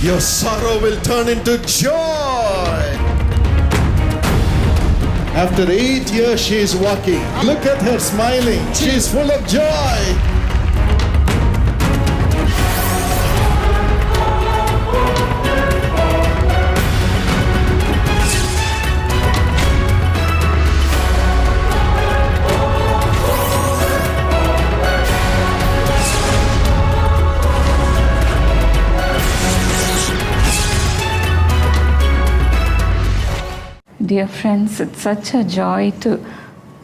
Your sorrow will turn into joy. After 8 years she is walking. Look at her smiling. She is full of joy. Dear friends, it's such a joy to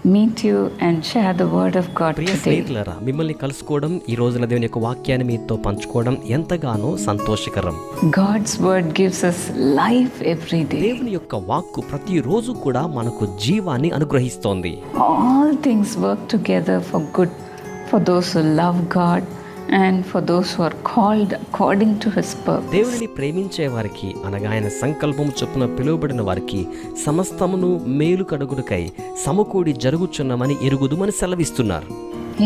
meet you and share the word of God Priya today. స్నేహితులారా, మిమ్మల్ని కలుసుకోవడం, ఈ రోజున దేవుని యొక్క వాక్యాన్ని మీతో పంచుకోవడం ఎంతగానో సంతోషకరం. God's word gives us life every day. దేవుని యొక్క వాక్కు ప్రతిరోజు కూడా మనకు జీవాన్ని అనుగ్రహిస్తోంది. All things work together for good for those who love God and for those who are called according to his purpose. దేవునిని ప్రేమించే వారికి అనగా ఆయన సంకల్పము చొప్పున పిలువబడిన వారికి సమస్తమును మేలు కడుగుటకై సమకూడి జరుగుచున్నమని ఎరుగుదుమని సెలవిస్తున్నారు.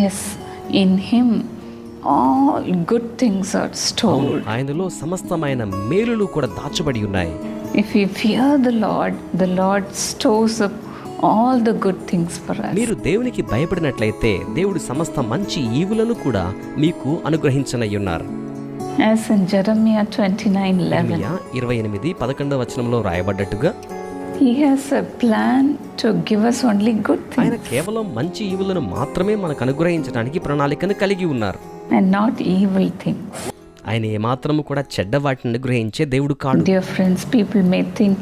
Yes, in him all good things are stored. ఆయనలో సమస్తమైన మేలులు కూడా దాచబడి ఉన్నాయి. If we fear the Lord stores up all the good things for us. మీరు దేవునికి భయపడినట్లయితే దేవుడు సమస్త మంచి ఈవులను కూడా మీకు అనుగ్రహించనయ్యున్నారు. As in Jeremiah 29:11, 28:11 వచనంలో రాయబడ్డట్టుగా he has a plan to give us only good ఆయన things కేవలం మంచి ఈవులను మాత్రమే మనకు అనుగ్రహించడానికి ప్రణాళికను కలిగి ఉన్నారు. and not evil things. ఆయన ఏమాత్రము కూడా చెడ్డ వాటిని అనుగ్రహించే దేవుడు కాడు. Dear friends, people may think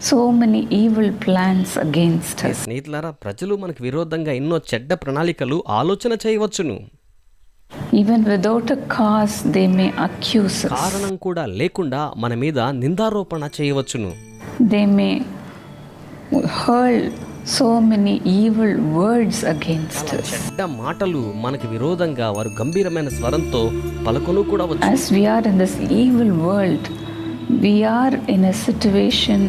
so many evil plans against us. స్నేహితులారా, ప్రజలు మనకు విరోధంగా ఎన్నో చెడ్డ ప్రణాళికలు ఆలోచన చేయవచ్చును. Even without a cause, they may accuse us. కారణం కూడా లేకుండా మన మీద నిందారోపణ చేయవచ్చును. They may hurl so many evil words against us. చెడ్డ మాటలు మనకు విరోధంగా వారు గంభీరమైన స్వరంతో పలుకును కూడా వచ్చు. As we are in this evil world, we are in a situation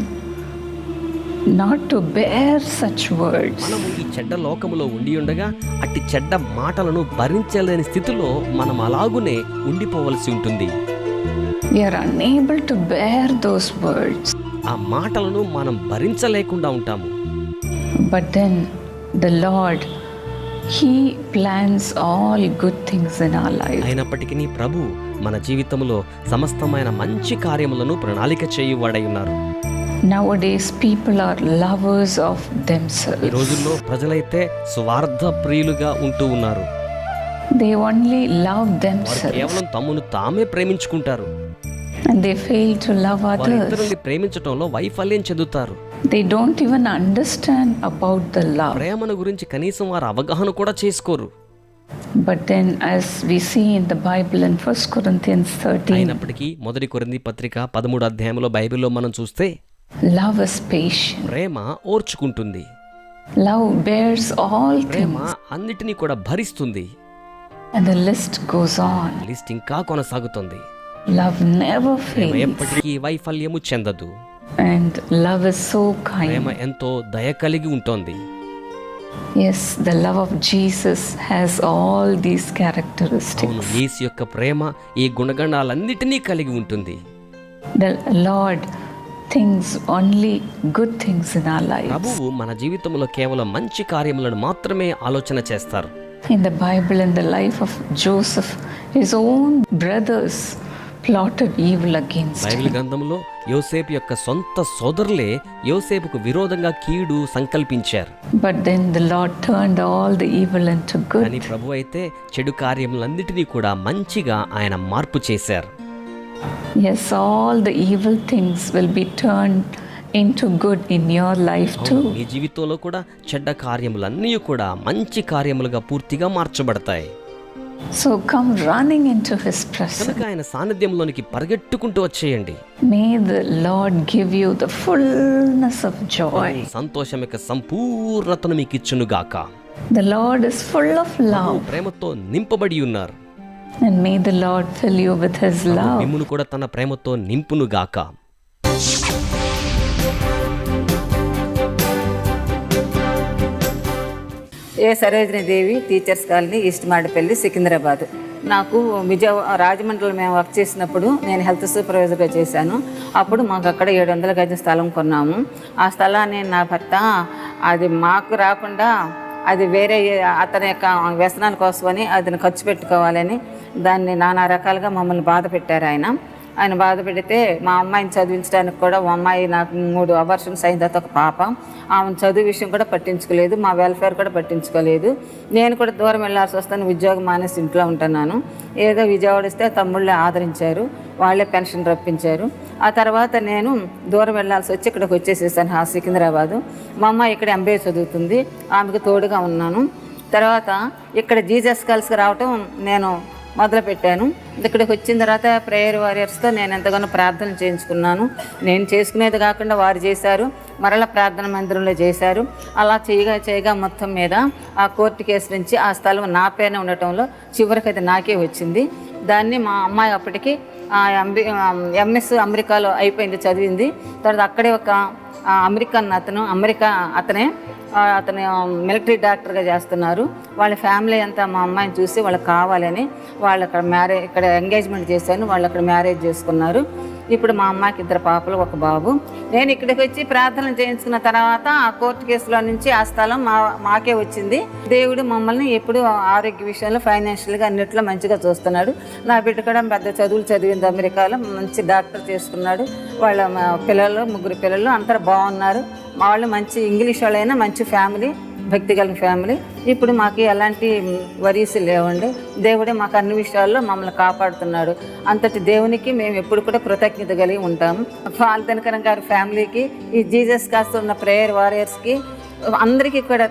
not to bear such words. మనము ఈ చెడ్డ లోకములో ఉండి ఉండగా అట్టి చెడ్డ మాటలను భరించలేని స్థితిలో మనం అలాగునే ఉండిపోవలసి ఉంటుంది. We are unable to bear those words. ఆ మాటలను మనం భరించలేకుండా ఉంటాము. But then the Lord, he plans all good things in our life. అయినప్పటికీ ప్రభు మన జీవితంలో సమస్తమైన మంచి కార్యములను ప్రణాళిక చేయువాడై ఉన్నారు. Nowadays people are lovers of ఈ themselves. రోజుల్లో ప్రజలైతే స్వార్థ ప్రియులుగా ఉంటూ ఉన్నారు. They only love వారు themselves కేవలం తమను తామే ప్రేమించుకుంటారు. and they fail to love వారు others. ఇతరుల్ని ప్రేమించడంలో వైఫల్యం చెందుతారు. They don't even understand about the love. ప్రేమను గురించి కనీసం వారు అవగాహన కూడా చేసుకోరు. But then as we see in the Bible in 1 Corinthians 13, అయినప్పటికీ 1 కొరింథీ పత్రిక 13వ అధ్యాయంలో బైబిల్లో మనం చూస్తే love is patient. Prema ఓర్చుకుంటుంది. Love bears all Prema things. అన్నిటినీ కూడా భరిస్తుంది. And the list goes on. List ఇంకా కొనసాగుతుంది. Love never ప్రేమ fails. ఎప్పటికీ వైఫల్యము చెందదు. And love is so Prema kind. ఎంతో దయ కలిగి ఉంటుంది. Yes, the love of Jesus has all these అవును, characteristics. యేసు యొక్క ప్రేమ ఈ గుణగణాలన్నిటినీ కలిగి ఉంటుంది. The Lord thinks only good things in our lives. ప్రభువు మన జీవితంలో కేవలం మంచి కార్యములను మాత్రమే ఆలోచన చేస్తారు. In the Bible, in the life of Joseph, his own brothers plotted evil against Bible him. గ్రంథంలో యోసేపు యొక్క సొంత సోదరులే యోసేపుకు విరోధంగా కీడు సంకల్పించారు. But then the Lord turned all the evil into కానీ good. ప్రభు అయితే చెడు కార్యములన్నిటినీ కూడా మంచిగా ఆయన మార్పు చేశారు. Yes, all the evil things will be turned into good in your life too. నీ జీవితంలో కూడా చెడ్డ కార్యములన్నీ కూడా మంచి కార్యములుగా పూర్తిగా మార్చబడతాయి. So come running into his presence. కనుక ఆయన సాన్నిధ్యంలోనికి పరిగెట్టుకుంటూ వచ్చేయండి. May the Lord give you the fullness of joy. సంతోషం యొక్క సంపూర్ణతను మీకు ఇచ్చునుగాక. The Lord is full of love, ప్రేమతో నింపబడి ఉన్నారు. and may the Lord fill you with his love. మిమ్మును కూడా తన ప్రేమతో నింపునుగాక. A Sarojini Devi teachers colony east Madapalli Secunderabad. నాకు రాజమండ్రిలో మేము వర్క్ చేసినప్పుడు నేను హెల్త్ సూపర్వైజర్గా చేశాను. అప్పుడు మాకు అక్కడ 700 గజం స్థలం కొన్నాము. ఆ స్థలాన్ని నా భర్త అది మాకు రాకుండా అది వేరే అతని యొక్క వ్యసనాల కోసమని అతను ఖర్చు పెట్టుకోవాలని దాన్ని నానా రకాలుగా మమ్మల్ని బాధ పెట్టారు. ఆయన బాధ పెడితే మా అమ్మాయిని చదివించడానికి కూడా, మా అమ్మాయి నాకు 3 అబార్షన్స్ అయిన తర్వాత ఒక పాప, ఆమె చదువు విషయం కూడా పట్టించుకోలేదు, మా వెల్ఫేర్ కూడా పట్టించుకోలేదు. నేను కూడా దూరం వెళ్ళాల్సి వస్తాను, ఉద్యోగం మానేసి ఇంట్లో ఉంటున్నాను. ఏదో విజయవాడ వస్తే తమ్ముళ్ళే ఆదరించారు, వాళ్ళే పెన్షన్ రప్పించారు. ఆ తర్వాత నేను దూరం వెళ్ళాల్సి వచ్చి ఇక్కడికి వచ్చేసేసాను, సికింద్రాబాదు. మా అమ్మాయి ఇక్కడ MBA చదువుతుంది, ఆమెకు తోడుగా ఉన్నాను. తర్వాత ఇక్కడ జీసస్ కాల్స్కి రావటం నేను మొదలుపెట్టాను. ఇక్కడికి వచ్చిన తర్వాత ప్రేయర్ వారియర్స్తో నేను ఎంతగానో ప్రార్థన చేయించుకున్నాను. నేను చేసుకునేది కాకుండా వారు చేశారు, మరలా ప్రార్థన మందిరంలో చేశారు. అలా చేయగా మొత్తం మీద ఆ కోర్టు కేసు నుంచి ఆ స్థలం నా పేరున ఉండటంలో చివరికి అది నాకే వచ్చింది. దాన్ని మా అమ్మాయి అప్పటికి MS అమెరికాలో అయిపోయింది, చదివింది. తర్వాత అక్కడే ఒక అతను మిలిటరీ డాక్టర్గా చేస్తున్నారు. వాళ్ళ ఫ్యామిలీ అంతా మా అమ్మాయిని చూసి వాళ్ళకి కావాలని వాళ్ళు అక్కడ ఇక్కడ ఎంగేజ్మెంట్ చేశాను, వాళ్ళు అక్కడ మ్యారేజ్ చేసుకున్నారు. ఇప్పుడు మా అమ్మాయికి 2 పాపలు, 1 బాబు. నేను ఇక్కడికి వచ్చి ప్రార్థన చేయించుకున్న తర్వాత ఆ కోర్టు కేసులో నుంచి ఆ స్థలం మాకే వచ్చింది. దేవుడు మమ్మల్ని ఎప్పుడు ఆరోగ్య విషయంలో, ఫైనాన్షియల్గా అన్నిట్లో మంచిగా చూస్తున్నాడు. నా బిడ్డ కూడా పెద్ద చదువులు చదివింది, అమెరికాలో మంచి డాక్టర్ చేసుకున్నాడు. వాళ్ళ పిల్లలు 3 పిల్లలు అందరూ బాగున్నారు. వాళ్ళు మంచి ఇంగ్లీష్ వాళ్ళైనా మంచి ఫ్యామిలీ, భక్తి కలిగిన ఫ్యామిలీ. ఇప్పుడు మాకు ఎలాంటి వరీస్ లేవండి. దేవుడే మాకు అన్ని విషయాల్లో మమ్మల్ని కాపాడుతున్నాడు. అంతటి దేవునికి మేము ఎప్పుడు కూడా కృతజ్ఞత కలిగి ఉంటాము. పాల్దనకరం గారి ఫ్యామిలీకి, ఈ జీసస్ కాస్త ఉన్న ప్రేయర్ వారియర్స్కి, అందరికీ కూడా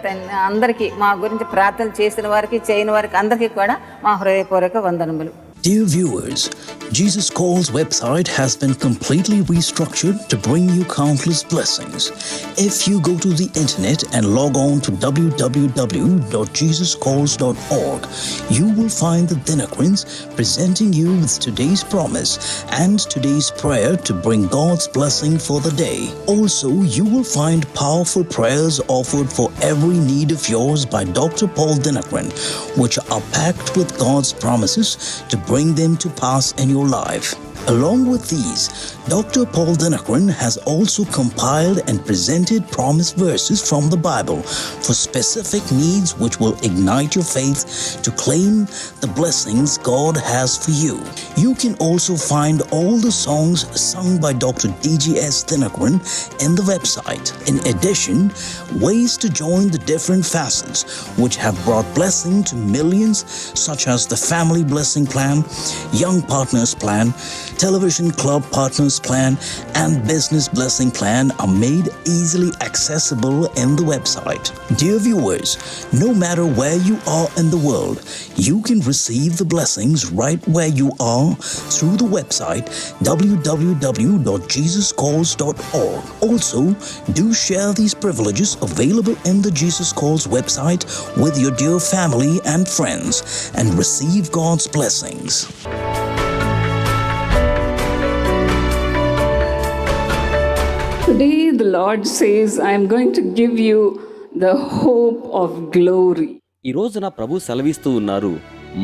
అందరికీ మా గురించి ప్రార్థన చేసిన వారికి, చేయని వారికి అందరికీ కూడా మా హృదయపూర్వక వందనములు. Dear viewers, Jesus Calls website has been completely restructured to bring you countless blessings. If you go to the internet and log on to www.jesuscalls.org, you will find the Dinakrins presenting you with today's promise and today's prayer to bring God's blessing for the day. Also, you will find powerful prayers offered for every need of yours by Dr. Paul Dinakrin, which are packed with God's promises to bring them to pass in your life. Along with these, Dr. Paul Dinakrin has also compiled and presented promise verses from the Bible for specific needs which will ignite your faith to claim the blessings God has for you. You can also find all the songs sung by Dr. DGS Dinakrin in the website. In addition, ways to join the different facets which have brought blessing to millions, such as the Family Blessing Plan, Young Partners Plan, Television Club Partners Plan, and Business Blessing Plan are made easily accessible in the website. Dear viewers, no matter where you are in the world, you can receive the blessings right where you are through the website www.jesuscalls.org. Also, do share these privileges available in the Jesus Calls website with your dear family and friends and receive God's blessings. Today the Lord says, I am going to give you the hope of glory. ఈ రోజున ప్రభు సెలవిస్తూ ఉన్నారు,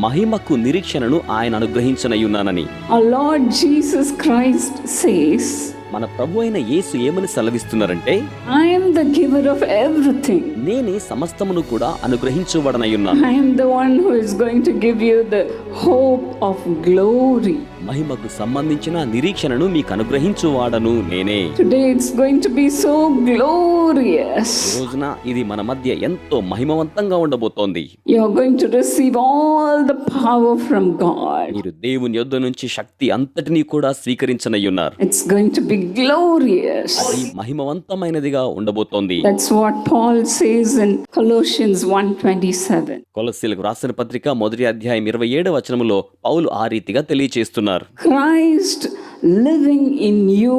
మహిమకు నిరీక్షణను ఆయన అనుగ్రహించనయ్యున్నానని. Our Lord Jesus Christ says, మన ప్రభు అయిన యేసు ఏమని సెలవిస్తున్నారంటే, I am the giver of everything. నేనే సమస్తమును కూడా అనుగ్రహించువాడనయ్యున్నాను. I am the one who is going to give you the hope of glory. మహిమకు సంబంధించిన నిరీక్షణను మీకు అనుగ్రహించువాడను నేనే. Today it's going to be so glorious. ఈ రోజున ఇది మన మధ్య ఎంతో మహిమవంతంగా ఉండబోతోంది. You are going to receive all the power from God. మీరు దేవుని యొద్ద నుంచి శక్తి అంతటినీ కూడా స్వీకరించనయ్యున్నారు. It's going to be glorious. అది మహిమవంతమైనదిగా ఉండబోతోంది. That's what Paul says in Colossians 1:27. కొలస్సీలకు రాసిన పత్రిక 1వ అధ్యాయం 27వ వచనములో పౌలు ఆ రీతిగా తెలియజేస్తున్నారు. Christ living in you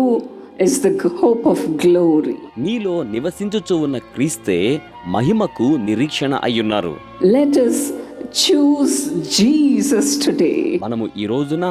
is the hope of glory. మీలో నివసించుచు ఉన్న క్రీస్తే మహిమకు నిరీక్షణ అయ్యున్నారు. Let us choose Jesus today. మనము ఈ రోజున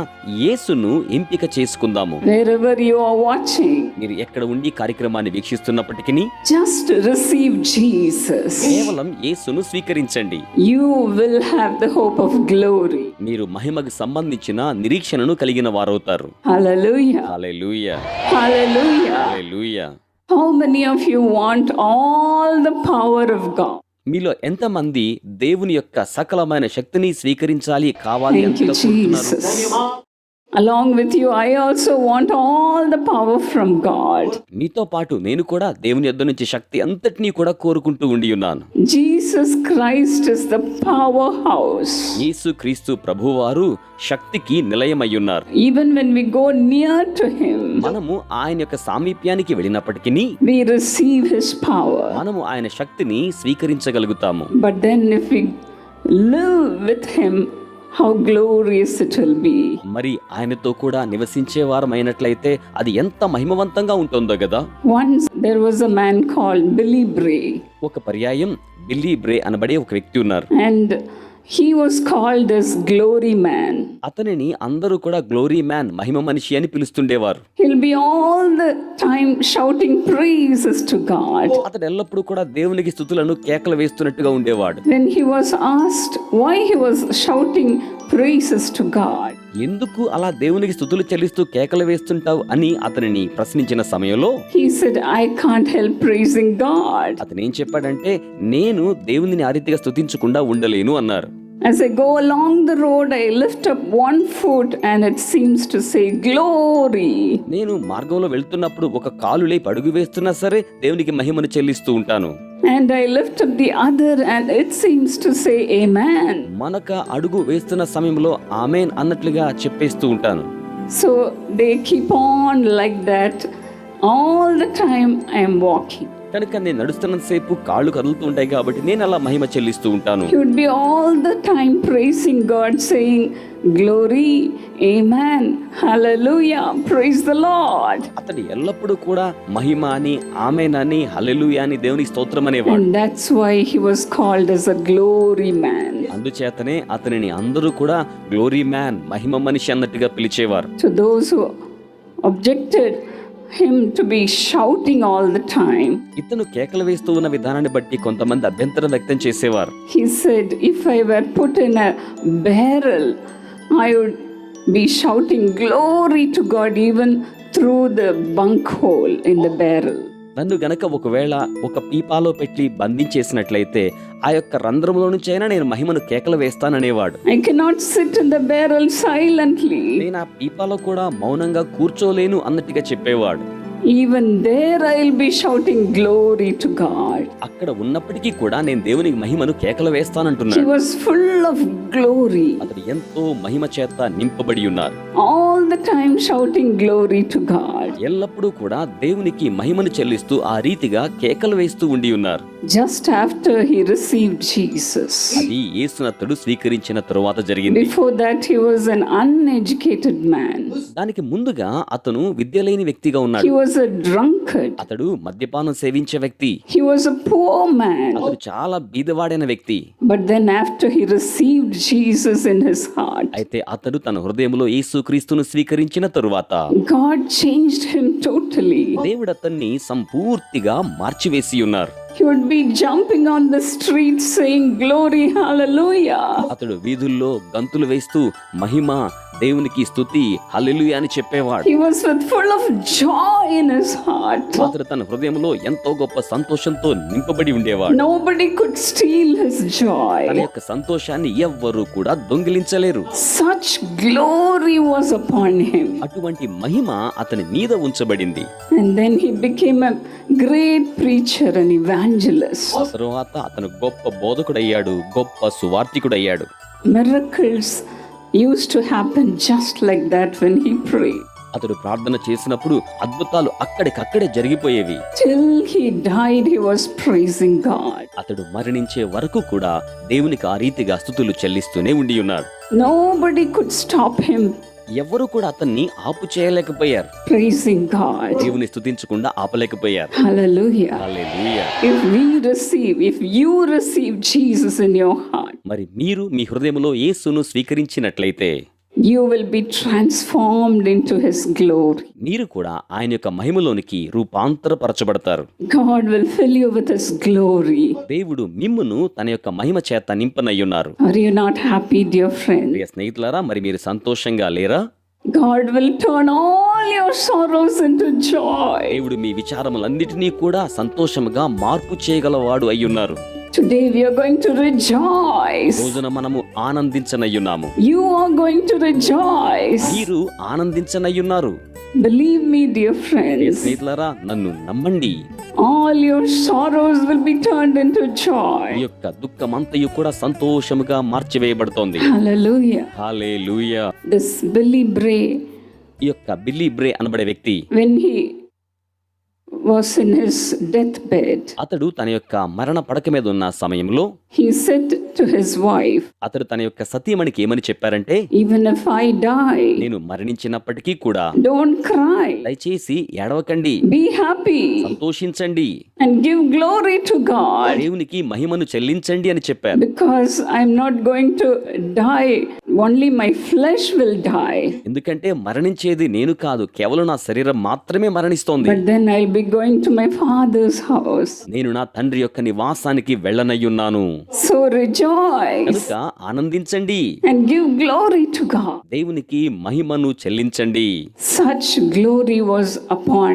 యేసును ఎంపిక చేసుకుందాము. Wherever you are watching, మీరు ఎక్కడ ఉండి కార్యక్రమాన్ని వీక్షిస్తున్నప్పటికీ just receive Jesus. కేవలం యేసును స్వీకరించండి. You will have the hope of glory. మీరు మహిమకు సంబంధించిన నిరీక్షణను కలిగిన వారవుతారు. Hallelujah. Hallelujah, Hallelujah. Hallelujah. How many of you want all the power of God? మీలో ఎంతమంది దేవుని యొక్క సకలమైన శక్తిని స్వీకరించాలి కావాలి Thank you, అని కోరుతున్నారు? Jesus. Along with you, I also want all the power from God. మీతో పాటు నేను కూడా దేవుని యొద్ద నుంచి శక్తి అంతటినీ కూడా కోరుకుంటూ ఉండి ఉన్నాను. Jesus Christ is the powerhouse. యేసు క్రీస్తు ప్రభువారు శక్తికి నిలయమయ్యున్నారు. Even when we go near to Him, మనము ఆయన యొక్క సామీప్యానికి వెళ్ళినప్పటికీ we receive His power. మనము ఆయన శక్తిని స్వీకరించగలుగుతాము. But then if we live with Him, how glorious it will be. మరి ఆయనతో కూడా నివసించే వారమైనట్లయితే అది ఎంత మహిమవంతంగా ఉంటుందో కదా. Once there was a man called Billy Bray, ఒక పర్యాయం బిల్లీ బ్రే అనబడే ఒక వ్యక్తి ఉన్నారు. and he was called as Glory Man. అతనిని అందరూ కూడా గ్లోరీ మ్యాన్, మహిమ మనిషి అని పిలుస్తుండేవారు. He'll be all the time shouting praises to God. అతడు ఎల్లప్పుడూ కూడా దేవునికి స్తుతులను కేకలు వేస్తున్నట్టుగా ఉండేవాడు. When he was asked why he was shouting praises to God, ఎందుకు అలా దేవునికి స్తుతులు చెల్లిస్తూ కేకలు వేస్తుంటావు అని అతనిని ప్రశ్నించిన సమయంలో he said, I can't help praising God. అతను ఏం చెప్పాడంటే, నేను దేవునిని ఆ రీతిగా స్తుతించకుండా ఉండలేను అన్నారు. As I go along the road, I lift up one foot and it seems to say glory. నేను మార్గంలో వెళ్తున్నప్పుడు ఒక కాలు లేపి అడుగు వేస్తున్నా సరే దేవునికి మహిమను చెల్లిస్తూ ఉంటాను. And I lift up the other and it seems to say amen. మనక అడుగు వేస్తున్న సమయంలో ఆమేన్ అన్నట్లుగా చెప్పేస్తూ ఉంటాను. So they keep on like that all the time I am walking. కనుక నేను నడుస్తున్నంతసేపు కాళ్ళు కదులుతూ ఉంటాయి కాబట్టి నేను అలా మహిమ చెల్లిస్తూ ఉంటాను. He would be all the time praising God, saying glory, amen, hallelujah, praise the Lord. అతడు ఎల్లప్పుడూ కూడా మహిమ అని, ఆమేన్ అని, హల్లెలూయా అని దేవునికి స్తోత్రం అనేవాడు. And that's why he was called as a glory man. అందుచేతనే అతనిని అందరూ కూడా గ్లోరీ మ్యాన్, మహిమ మనిషి అన్నట్టుగా పిలిచేవారు. To those who objected him to be shouting all the time, ఇతను కేకలు వేస్తూ ఉన్న విధానాన్ని బట్టి కొంతమంది అభ్యంతరం వ్యక్తం చేసేవారు. he said, if I were put in a barrel, I would be shouting glory to God even through the bunk hole in the barrel. నన్ను గనక ఒకవేళ ఒక పీపాలో పెట్టి బంధించేసినట్లయితే ఆ యొక్క రంధ్రంలో నుంచైనా నేను మహిమను కేకలు వేస్తాననేవాడు. I cannot sit in the barrel silently. నేను ఆ పీపాలో కూడా మౌనంగా కూర్చోలేను అన్నట్టుగా చెప్పేవాడు. Even there I'll be shouting glory to God. అక్కడ ఉన్నప్పటికీ కూడా నేను దేవునికి మహిమను కేకలు He వేస్తానంటున్నాడు. was full of glory, అతడు ఎంతో మహిమ చేత నింపబడి ఉన్నారు. all the time shouting glory to God. ఎల్లప్పుడూ కూడా దేవునికి మహిమను చెల్లిస్తూ ఆ రీతిగా కేకలు వేస్తూ ఉండి ఉన్నారు. Just after he received Jesus. అది యేసునతడు స్వీకరించిన తరువాత జరిగింది. Before that he was an uneducated man. దానికి ముందుగా అతను విద్య లేని వ్యక్తిగా ఉన్నాడు. He was a drunkard. అతడు మద్యపానం సేవించే వ్యక్తి. He was a poor man. అతడు చాలా బీదవాడైన వ్యక్తి. But then after he received Jesus in his heart, అయితే అతడు తన హృదయంలో యేసుక్రీస్తును స్వీకరించిన తరువాత God changed him totally. దేవుడు అతన్ని సంపూర్తిగా మార్చివేసి ఉన్నారు. He would be jumping on the streets saying glory, hallelujah. అతడు వీధుల్లో గంతులు వేస్తూ మహిమ, దేవునికి స్తుతి, హల్లెలూయా అని చెప్పేవాడు. He was full of joy in his heart. అతడు తన హృదయంలో ఎంతో గొప్ప సంతోషంతో నింపబడి ఉండేవాడు. Nobody could steal his తన joy. యొక్క సంతోషాన్ని ఎవ్వరూ కూడా దొంగిలించలేరు. Such glory was upon him. అటువంటి మహిమ అతని మీద ఉంచబడింది. And then he became a great preacher and evangelist. ఆ తరువాత అతను గొప్ప బోధకుడయ్యాడు, గొప్ప సువార్తికుడయ్యాడు. Miracles used to happen just like that when he prayed. అతడు ప్రార్థన చేసినప్పుడు అద్భుతాలు అక్కడికక్కడే జరిగిపోయేవి. Till he died, he was praising God. అతడు మరణించే వరకు కూడా దేవునికి ఆ రీతిగా స్తుతులు చెల్లిస్తూనే ఉండి ఉన్నాడు. Nobody could stop him. ఎవరు కూడా అతన్ని ఆపు చేయలేకపోయారు. praising God. దేవుని స్తుతించకుండా ఆపలేకపోయారు. Hallelujah. Hallelujah. If you receive Jesus in your heart, మరి మీరు మీ హృదయంలో యేసును స్వీకరించినట్లయితే you will be transformed into His glory. మీరు కూడా ఆయన యొక్క మహిమలోనికి రూపాంతరపరచబడతారు. God will fill you with His glory. దేవుడు మిమ్మును తన యొక్క మహిమ చేత నింపనయ్యున్నారు. Are you not happy, dear friend? ప్రియ స్నేహితులారా, మరి మీరు సంతోషంగా లేరా? God will turn all your sorrows into joy. దేవుడు మీ విచారములన్నిటినీ కూడా సంతోషముగా మార్పు చేయగలవాడు అయ్యున్నారు. Today we are going to rejoice. రోజున మనము ఆనందించనయ్యున్నాము. You are going to rejoice. మీరు ఆనందించనయ్యున్నారు. Believe me, dear ప్రియ friends. స్నేహితులారా, నన్ను నమ్మండి. All your sorrows will be turned into ఈ joy. యొక్క దుఃఖమంతయు కూడా సంతోషముగా మార్చివేయబడుతోంది. Hallelujah. Hallelujah. This Billy Bray, ఈ యొక్క బిల్లీ బ్రే అనబడే వ్యక్తి when he was in his deathbed, అతడు తన యొక్క మరణ పడక మీద ఉన్న సమయంలో he said to his wife, అతడు తన యొక్క సతీమణికి ఏమని చెప్పారంటే, even if I die, నేను మరణించినప్పటికీ కూడా don't cry. దయచేసి ఏడవకండి, Be happy సంతోషించండి, and give glory to God, దేవునికి మహిమను చెల్లించండి అని చెప్పారు. because I'm not going to die, only my flesh will die. ఎందుకంటే మరణించేది నేను కాదు, కేవలం నా శరీరం మాత్రమే మరణిస్తోంది. But then I'll be going to my Father's house. నేను నా తండ్రి యొక్క నివాసానికి వెళ్ళనయ్యున్నాను. So rejoice కనుక ఆనందించండి, and give glory to God. దేవునికి మహిమను చెల్లించండి. Such glory was upon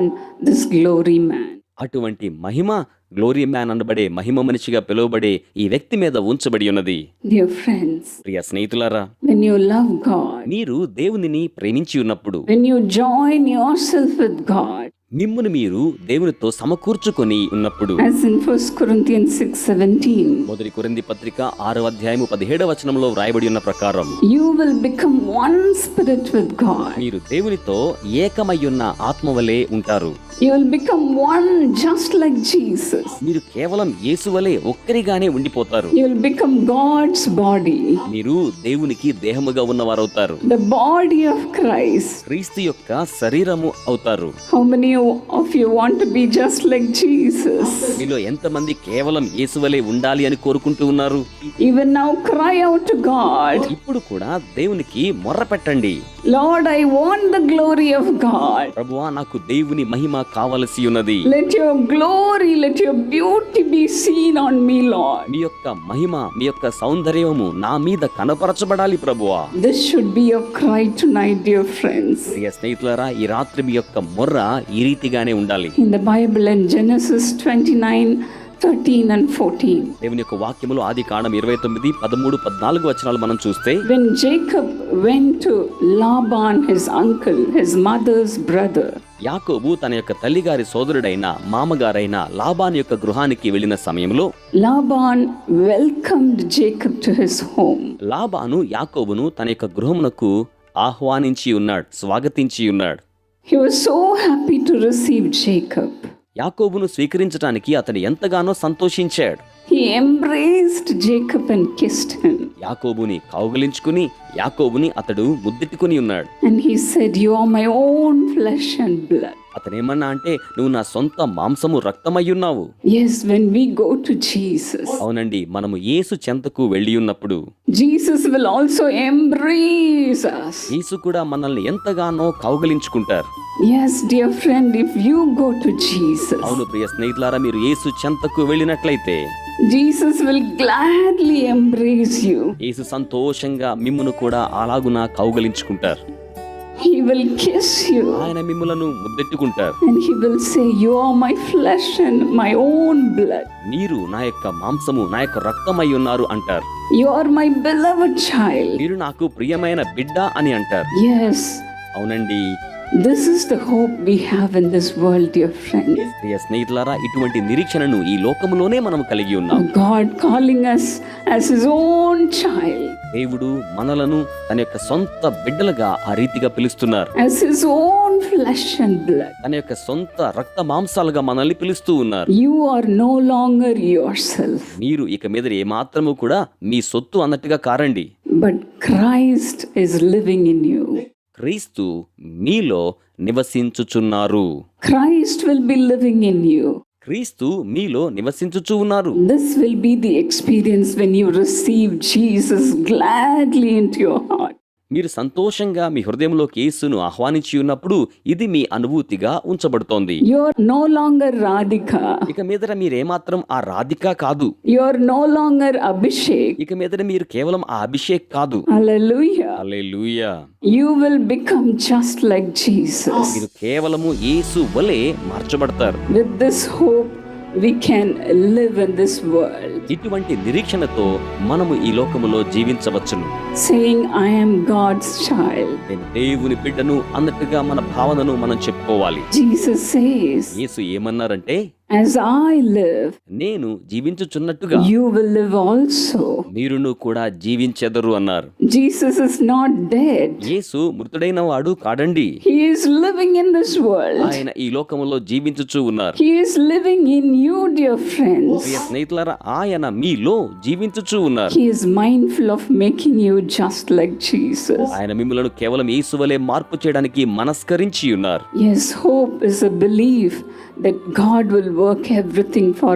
this glory man. అటువంటి మహిమ గ్లోరీ మ్యాన్ అనబడే మహిమ మనిషిగా పిలువబడే ఈ వ్యక్తి మీద ఉంచబడి ఉన్నది. Dear friends, ప్రియ స్నేహితులారా, when you love God, మీరు దేవునిని ప్రేమించి ఉన్నప్పుడు, when you join yourself with God, మిమ్మును మీరు దేవునితో సమకూర్చుకొని ఉన్నప్పుడు, as in 1 Corinthians 6:17, మొదటి కొరింథీ పత్రిక 6:17 వ్రాయబడి ఉన్న ప్రకారం, you will become one spirit with God. మీరు దేవునితో ఏకమయ్యున్న ఆత్మ వలె ఉంటారు. You will become one just like Jesus. మీరు కేవలం యేసు వలె ఒక్కరిగానే ఉండిపోతారు. You will become God's body, మీరు దేవునికి దేహముగా ఉన్నవారవుతారు. the body of Christ. క్రీస్తు యొక్క శరీరము అవుతారు. How many of you want to be just like Jesus? మీలో ఎంతమంది కేవలం యేసు వలె ఉండాలి అని కోరుకుంటూ ఉన్నారు? Even now cry out to God, ఇప్పుడు కూడా దేవునికి మొర్ర పెట్టండి. Lord, I want the glory of God. ప్రభువా, నాకు దేవుని మహిమ కావలసి ఉన్నది. Let your glory, let your beauty be seen on me, Lord. మీ యొక్క మహిమ, మీ యొక్క సౌందర్యము నా మీద కనపరచబడాలి ప్రభువా. This should be your cry tonight, dear friends. ప్రియ స్నేహితులారా, ఈ రాత్రి మీ యొక్క మొర్ర ఈ రీతిగానే ఉండాలి. In the Bible in Genesis 29:13 and 14, దేవుని యొక్క వాక్యములో ఆది కాండం 29, 13, 14 వచనాలు మనం చూస్తే, when Jacob went to Laban, his uncle, his mother's brother, యాకోబు తన యొక్క తల్లిగారి సోదరుడైన మామగారైన లాబాను యొక్క గృహానికి వెళ్ళిన సమయంలో Laban welcomed Jacob to his home. Laban యాకోబును తన యొక్క గృహమునకు ఆహ్వానించి ఉన్నాడు, స్వాగతించి ఉన్నాడు. He was so happy to receive Jacob. యాకోబును స్వీకరించడానికి అతను ఎంతగానో సంతోషించాడు. He embraced Jacob and kissed him. యాకోబుని కౌగిలించుకుని యాకోబుని అతడు ముద్దెట్టుకుని ఉన్నాడు. And he said, "You are my own flesh and blood." అతనేమన్నా అంటే, నువ్వు నా సొంత మాంసము రక్తమయ్యున్నావు. Yes, when we go to Jesus, అవునండి, మనము యేసు చెంతకు వెళ్ళి ఉన్నప్పుడు Jesus will also embrace us. యేసు కూడా మనల్ని ఎంతగానో కౌగిలించుకుంటారు. Yes, dear friend, if you go to Jesus, అవును ప్రియ స్నేహితులారా, మీరు యేసు చెంతకు వెళ్ళినట్లయితే Jesus will gladly embrace you. యేసు సంతోషంగా మిమ్మును కూడా అలాగున కౌగిలించుకుంటారు. He will kiss you ఆయన మిమ్ములను ముద్దెట్టుకుంటారు. and he will say, "You are my flesh and my own blood. మీరు నా యొక్క మాంసము, నా యొక్క రక్తమై ఉన్నారు అంటారు. You are my beloved child." మీరు నాకు ప్రియమైన బిడ్డ అని అంటారు. Yes, అవునండి, this is the hope we have in this world, dear friend. ప్రియ స్నేహితులారా, ఇటువంటి నిరీక్షణను ఈ లోకములోనే మనం కలిగి ఉన్నాం. God calling us as his own child, దేవుడు మనలను తన యొక్క సొంత బిడ్డలుగా ఆ రీతిగా పిలుస్తున్నారు. as his own flesh and blood. తన యొక్క సొంత రక్త మాంసాలుగా మనల్ని పిలుస్తూ ఉన్నారు. You are no longer yourself, మీరు ఇక మీద ఏమాత్రము కూడా మీ సొత్తు అన్నట్టుగా కారండి. but Christ is living in you. క్రీస్తు మీలో నివసించుచున్నారు. Christ will be living in you. క్రీస్తు మీలో నివసించుచు ఉన్నారు. This will be the experience when you receive Jesus gladly into your heart. మీరు సంతోషంగా మీ హృదయంలోకి యేసును ఆహ్వానించి ఉన్నప్పుడు ఇది మీ అనుభూతిగా ఉంచబడుతోంది. You're no longer Radhika. ఇక మీదట మీరేమాత్రం ఆ రాధిక కాదు. You're no longer Abhishek. ఇక మీదట మీరు కేవలం ఆ అభిషేక్ కాదు. Hallelujah. Hallelujah. You will become just like Jesus. మీరు కేవలము యేసు వలె మార్చబడతారు. With this hope, we can live in this world, ఇటువంటి నిరీక్షణతో మనము ఈ లోకములో జీవించవచ్చును. saying, I am God's child. నేను దేవుని బిడ్డను అన్నట్టుగా మన భావనను మనం చెప్పుకోవాలి. Jesus says, యేసు ఏమన్నారంటే, as I live, నేను జీవించుచున్నట్టుగా you will live also. మీరును కూడా జీవించెదరు అన్నారు. Jesus is not dead. యేసు మృతుడైన వాడు కాడండి. He is living in this world. ఆయన ఈ లోకములో జీవించుచూ ఉన్నారు. He is living in you, dear friends. ప్రియ స్నేహితులారా, ఆయన మీలో జీవించుచూ ఉన్నారు. He is mindful of making you just like Jesus. ఆయన మిమ్ములను కేవలం యేసు వలె మార్పు చేయడానికి మనస్కరించి ఉన్నారు. Yes, hope is a belief that God will work everything for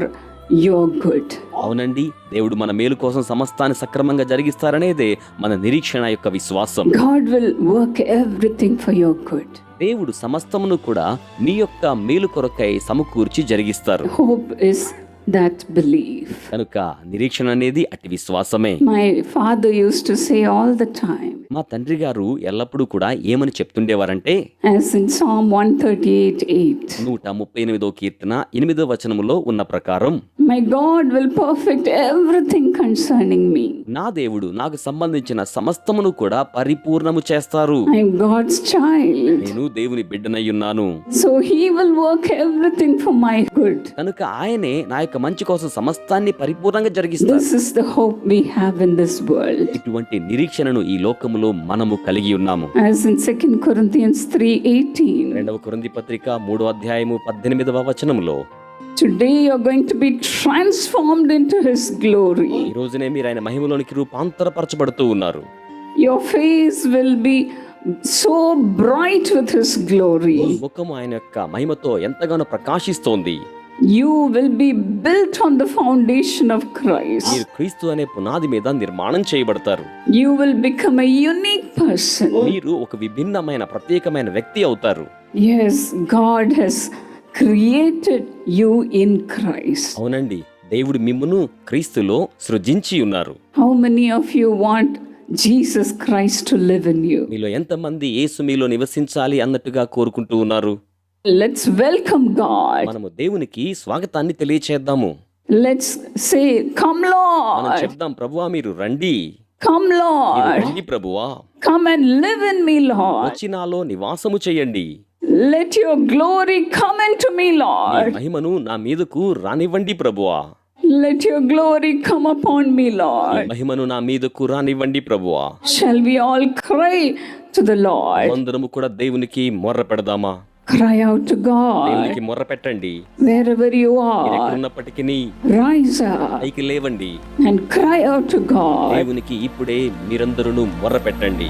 your good. అవునండి, దేవుడు మన మేలు కోసం సమస్తాన్ని సక్రమంగా జరిగిస్తారనేదే మన నిరీక్షణ యొక్క విశ్వాసం. God will work everything for your good. దేవుడు సమస్తమును కూడా మీ యొక్క మేలు కొరకై సమకూర్చి జరిగిస్తారు. Hope is that belief. కనుక నిరీక్షణ అనేది అట్టి విశ్వాసమే. My father used to say all the time, మా తండ్రి గారు ఎల్లప్పుడూ కూడా ఏమని చెప్తుండేవారంటే, as in Psalm 138:8, 138వ కీర్తన 8వ వచనములో ఉన్న ప్రకారం, my God will perfect everything concerning me. నా దేవుడు నాకు సంబంధించిన సమస్తమును కూడా పరిపూర్ణము చేస్తారు. I am God's child. నేను దేవుని బిడ్డనై ఉన్నాను. So he will work everything for my good. కనుక ఆయనే నా యొక్క మంచి కోసం సమస్తాన్ని పరిపూర్ణంగా జరిగిస్తారు. This is the hope we have in this world. ఇటువంటి నిరీక్షణను ఈ లోకములో మనము కలిగి ఉన్నాము. As in 2 Corinthians 3:18, 2వ కొరింథీ పత్రిక 3వ అధ్యాయము 18వ వచనములో, today you're going to be transformed into his glory. ఈ రోజునే మీరు ఆయన మహిమలోనికి రూపాంతరపరచబడుతూ ఉన్నారు. Your face will be so bright with his glory. ముఖము ఆయన యొక్క మహిమతో ఎంతగానో ప్రకాశిస్తోంది. You will be built on the foundation of Christ. మీరు క్రీస్తు అనే పునాది మీద నిర్మాణం చేయబడతారు. You will become a unique person. మీరు ఒక విభిన్నమైన ప్రత్యేకమైన వ్యక్తి అవుతారు. Yes, God has created you in Christ. అవునండి, దేవుడు మిమ్మును క్రీస్తులో సృజించి ఉన్నారు. How many of you want Jesus Christ to live in you? మీలో ఎంతమంది యేసు మీలో నివసించాలి అన్నట్టుగా కోరుకుంటూ ఉన్నారు? Let's welcome God. మనము దేవునికి స్వాగతాన్ని తెలియచేద్దాము. Let's say, come మనం Lord, చెప్దాం, ప్రభువా మీరు రండి, come మీరు Lord, రండి ప్రభువా, come and live in me, Lord. వచ్చి నాలో నివాసము చేయండి. Let your glory come into me, నీ Lord. మహిమను నా మీదకు రానివ్వండి ప్రభువా, Let your glory come upon me, నీ Lord. మహిమను నా మీదకు రానివ్వండి ప్రభువా. Shall we all cry to the Lord? అందరము కూడా దేవునికి మొర్ర పెడదామా? Cry out to God. దేవునికి మొర్ర పెట్టండి. Wherever you మీరు are, ఎక్కడున్నప్పటికీ rise up పైకి లేవండి. and cry out to God. దేవునికి ఇప్పుడే మీరందరూ మొర్ర పెట్టండి.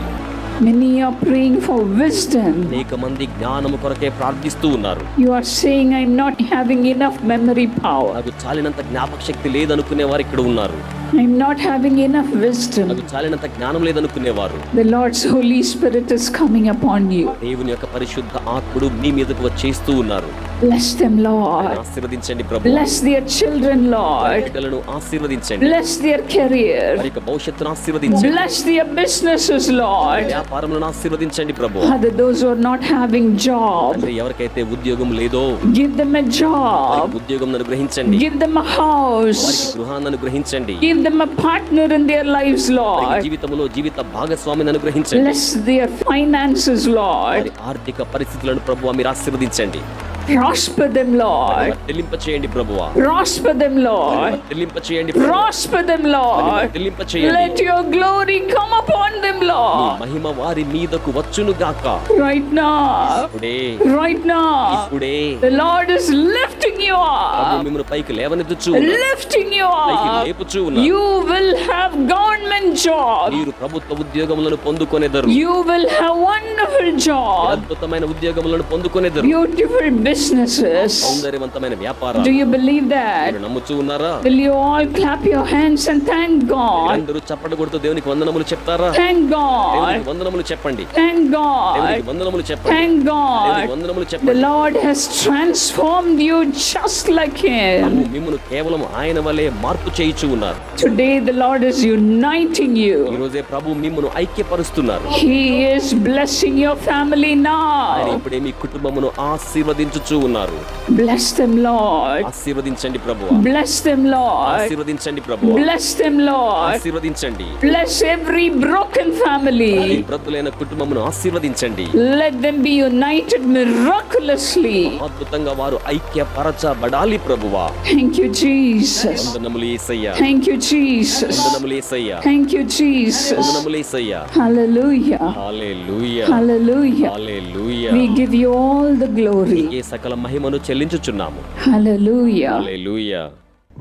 Many are praying for wisdom. అనేక మంది జ్ఞానము కొరకే ప్రార్థిస్తూ ఉన్నారు. You are saying, I'm not having enough memory power. నాకు చాలినంత జ్ఞాపక శక్తి లేదనుకునే వారు ఇక్కడ ఉన్నారు. I'm not having enough wisdom. నాకు చాలినంత జ్ఞానం లేదనుకునేవారు. The Lord's Holy Spirit is coming upon you. దేవుని యొక్క పరిశుద్ధ ఆత్ముడు మీ మీదకు వచ్చేస్తూ ఉన్నారు. Bless them, Lord. ఆశీర్వదించండి ప్రభు. Bless their children, Lord. బిడ్డలను ఆశీర్వదించండి. Bless their career. వారి యొక్క భవిష్యత్తును ఆశీర్వదించండి. Bless their businesses, Lord. వ్యాపారములను ఆశీర్వదించండి ప్రభు. Father, those who are not having job, తండ్రి, ఎవరికైతే ఉద్యోగం లేదో give them a job. వారికి ఉద్యోగం అనుగ్రహించండి. Give them a house. వారికి గృహాన్ని అనుగ్రహించండి. Give them a partner in their lives, వారి Lord. జీవితంలో జీవిత భాగస్వామిని అనుగ్రహించండి. Bless their finances, Lord. వారి ఆర్థిక పరిస్థితులను ప్రభువా మీరు ఆశీర్వదించండి. Prosper them, Lord. వర్ధిల్లింప చేయండి ప్రభువా, Prosper them, Lord. వర్ధిల్లింప చేయండి ప్రభువా, Prosper them, Lord. వర్ధిల్లింప చేయండి. Let your glory come upon them, నీ Lord. మహిమ వారి మీదకు వచ్చును గాక. Right now. ఇప్పుడే Right now. ఇప్పుడే The Lord is lifting you Prabhu up. మిమ్మల్ని పైకి లేవనెత్తుచు ఉన్నారు, Lifting you పైకి up. లేపుచూ ఉన్నారు. You will have government jobs. మీరు ప్రభుత్వ ఉద్యోగములను పొందుకొనేదరు, You will have wonderful jobs. అద్భుతమైన ఉద్యోగములను పొందుకొనేదరు, Beautiful businesses. సౌందర్యవంతమైన వ్యాపారాలు. Do you believe that? మీరు నమ్ముచూ ఉన్నారా? Will you all clap your hands and thank God? అందరూ చప్పట్లు కొడుతూ దేవునికి వందనములు చెప్తారా? Thank God. దేవునికి వందనములు చెప్పండి, Thank God. దేవునికి వందనములు చెప్పండి, Thank దేవునికి God. వందనములు The చెప్పండి. Lord has transformed you just like Him. మిమ్మల్ని కేవలం ఆయన వలె మార్పు చేయిచూ ఉన్నారు. Today the Lord is uniting ఈ you. రోజే ప్రభు మిమ్మల్ని ఐక్యపరుస్తున్నారు. He is blessing your family ఆయన now. ఇప్పుడే మీ కుటుంబమును ఆశీర్వదించుచూ ఉన్నారు. Bless them, Lord. ఆశీర్వదించండి ప్రభువా, Bless them, Lord. ఆశీర్వదించండి ప్రభువా, Bless them, Lord. ఆశీర్వదించండి. Bless every broken ఈ family. బ్రతులైన కుటుంబమును ఆశీర్వదించండి. Let them be united miraculously. అద్భుతంగా వారు ఐక్యపరచబడాలి ప్రభువా. Thank you, Jesus. వందనములు యేసయ్యా, Thank you, Jesus. వందనములు యేసయ్యా, Thank you, Jesus. వందనములు యేసయ్యా. Hallelujah. Hallelujah, Hallelujah. Hallelujah. We give you all the glory. ఏ సకల మహిమను చెల్లించుచున్నాము. Hallelujah. Hallelujah.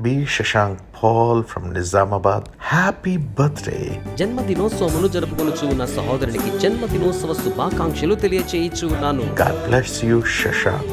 B. Shashank Paul from Nizamabad. Happy birthday. జన్మదినోత్సవమును జరుపుకొనుచు ఉన్న సహోదరునికి జన్మదినోత్సవ శుభాకాంక్షలు తెలియచేయిచు ఉన్నాను. God bless you, Shashank.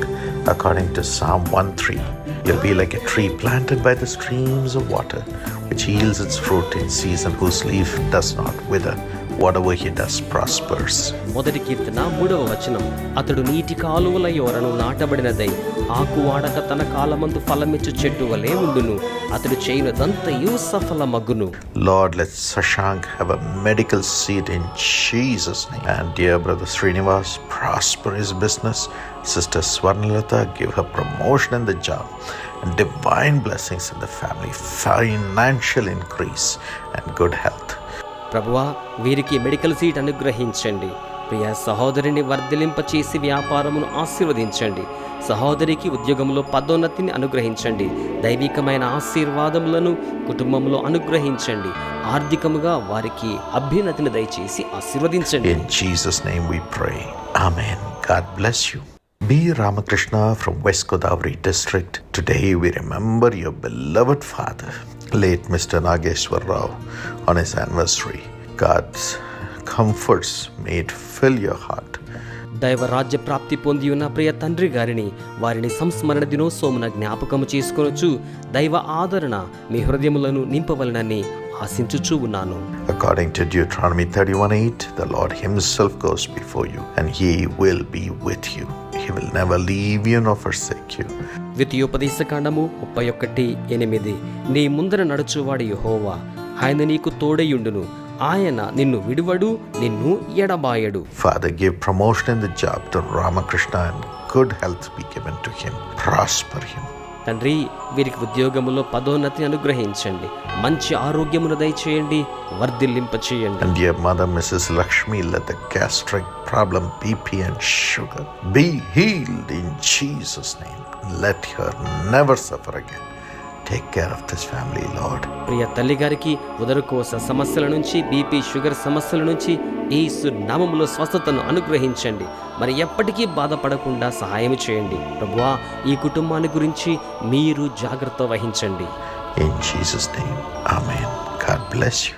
According to Psalm 1:3, you'll be like a tree planted by the streams of water, which yields its fruit in season, whose leaf does not wither. Whatever he does prospers. మొదటి కీర్తన 3వ వచనం. అతడు నీటి కాలువల యోరను నాటబడినదై ఆకు వాడక తన కాలమందు ఫలమిచ్చు చెట్టు వలె ఉండును. అతడు చేయునదంతయు సఫలమగును. Lord, let Shashank have a medical seat in Jesus' name. And dear brother Srinivas, prosper his business. Sister Swarnalata, give her promotion in the job and divine blessings in the family, financial increase and good health. ప్రభువా, వీరికి medical seat అనుగ్రహించండి. ప్రియ సహోదరిని వర్ధిలింప చేసి వ్యాపారమును ఆశీర్వదించండి. సహోదరికి ఉద్యోగంలో పదోన్నతిని అనుగ్రహించండి. దైవికమైన ఆశీర్వాదములను కుటుంబంలో అనుగ్రహించండి. ఆర్థికముగా వారికి అభ్యున్నతిని దయచేసి ఆశీర్వదించండి. In Jesus' name we pray. Amen. God bless you. B. Ramakrishna from West Godavari district. Today we remember your beloved father, late Mr. Nageshwar Rao, on his anniversary. God's comforts may it fill your heart. దైవ రాజ్య ప్రాప్తి పొంది ఉన్న ప్రియ తండ్రి గారిని వారిని సంస్మరణ దినోత్సవమున జ్ఞాపకము చేసుకొనొచ్చు. దైవ ఆదరణ మీ హృదయములను నింపవలనని ఆశించుచూ ఉన్నాను. According to Deuteronomy 31:8, the Lord himself goes before you and he will be with you. He will never leave you nor forsake you. ద్వితీయోపదేశకాండము 31:8. నీ ముందర నడుచువాడు యెహోవా, ఆయన నీకు తోడయుండును, ఆయన నిన్ను విడువడు, నిన్ను ఎడబాయడు. Father, give promotion in the job to Ramakrishna and good health be given to him. Prosper him. తండ్రి, వీరికి ఉద్యోగములో పదోన్నతి అనుగ్రహించండి. మంచి ఆరోగ్యమును దయచేయండి, వర్ధిల్లింప చేయండి. And dear mother, Mrs. Lakshmi, let the gastric problem, BP and sugar be healed in Jesus' name. Let her never suffer again. Take care of this family, Lord. ప్రియ తల్లి గారికి ఉదరకోశ సమస్యల నుంచి, బీపీ షుగర్ సమస్యల నుంచి యేసు నామములో స్వస్థతను అనుగ్రహించండి. మరి ఎప్పటికీ బాధపడకుండా సహాయం చేయండి. ప్రభువా, ఈ కుటుంబాన్ని గురించి మీరు జాగ్రత్త వహించండి. In Jesus' name, Amen. God bless you.